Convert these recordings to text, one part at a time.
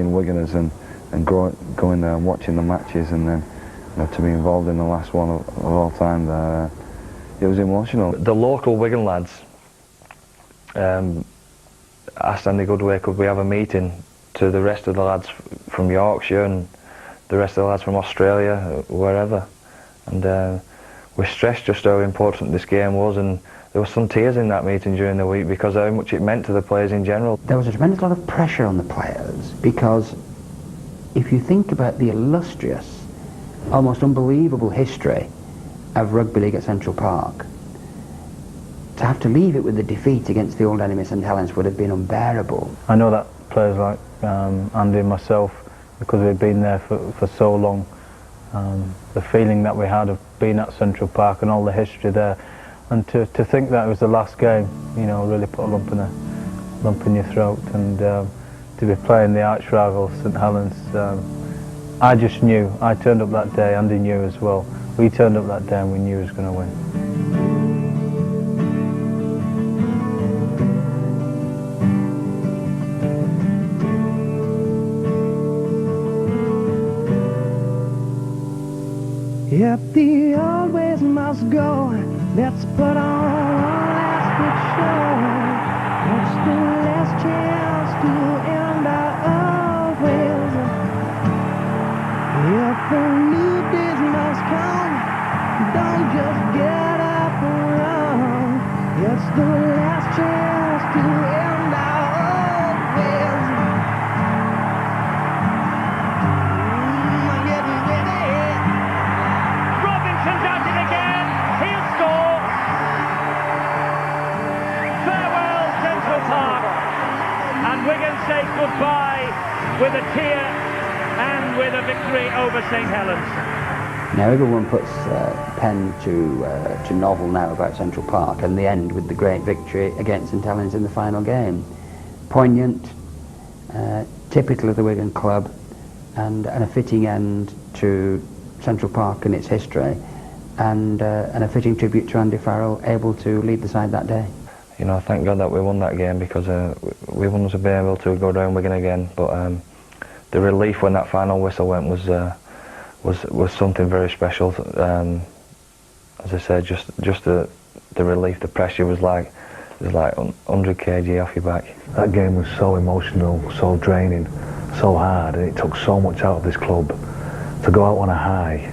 In Wiganers and going there and watching the matches, and then to be involved in the last one of all time, it was emotional. The local Wigan lads asked Andy Goodway, could we have a meeting to the rest of the lads from Yorkshire and the rest of the lads from Australia, wherever, and we stressed just how important this game was, and there was some tears in that meeting during the week because of how much it meant to the players in general. There was a tremendous lot of pressure on the players because if you think about the illustrious, almost unbelievable history of rugby league at Central Park, to have to leave it with the defeat against the old enemy St Helens would have been unbearable. I know that players like Andy and myself, because we've been there for so long, the feeling that we had of being at Central Park and all the history there, and to think that it was the last game, you know, really put a lump in your throat, and to be playing the Archrivals, St Helens, I just knew. I turned up that day, Andy knew as well. We turned up that day and we knew he was going to win. If the old ways must go, let's put on one last big show. It's the last chance to end our old ways. If the new days must come, don't just get up and run. It's the last chance to end our old ways. I'm getting ready. Robinson's at it again. He'll score. Farewell, Central Park. And Wigan say goodbye with a tear and with a victory over St Helens. Now everyone puts pen to novel now about Central Park, and the end with the great victory against St Helens in the final game. Poignant, typical of the Wigan club, and a fitting end to Central Park and its history, and a fitting tribute to Andy Farrell, able to lead the side that day. You know, thank God that we won that game, because we wouldn't have been able to go down Wigan again. But the relief when that final whistle went was something very special. As I said, just the relief, the pressure was like 100 kg off your back. That game was so emotional, so draining, so hard, and it took so much out of this club. To go out on a high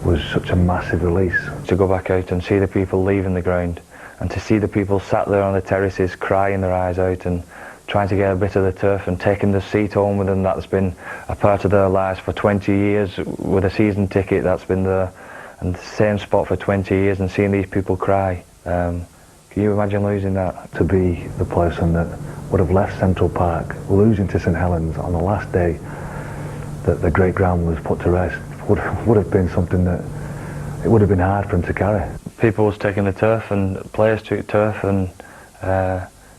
was such a massive release. To go back out and see the people leaving the ground, and to see the people sat there on the terraces crying their eyes out and trying to get a bit of the turf and taking the seat home with them that's been a part of their lives for 20 years with a season ticket that's been there, and the same spot for 20 years, and seeing these people cry. Can you imagine losing that? To be the person that would have left Central Park, losing to St Helens on the last day that the great ground was put to rest, would have been something that it would have been hard for him to carry. People was taking the turf, and players took turf, and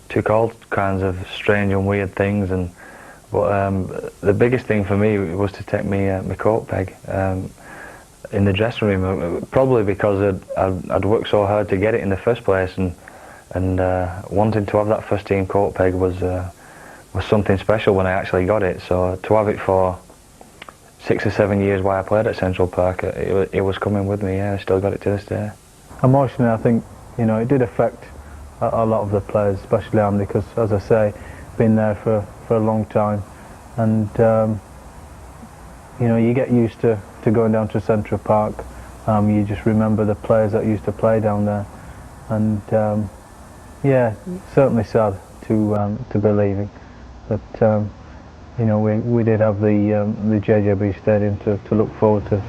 took all kinds of strange and weird things, but the biggest thing for me was to take my coat peg in the dressing room, probably because I'd worked so hard to get it in the first place, and wanting to have that first team coat peg was something special when I actually got it. So to have it for 6 or 7 years while I played at Central Park, it was coming with me. Yeah, I still got it to this day. Emotionally, I think, you know, it did affect a lot of the players, especially Andy, because, as I say, been there for a long time, and you know, you get used to going down to Central Park. You just remember the players that used to play down there, and yeah, certainly sad to be leaving, but you know, we did have the JJB Stadium to look forward to.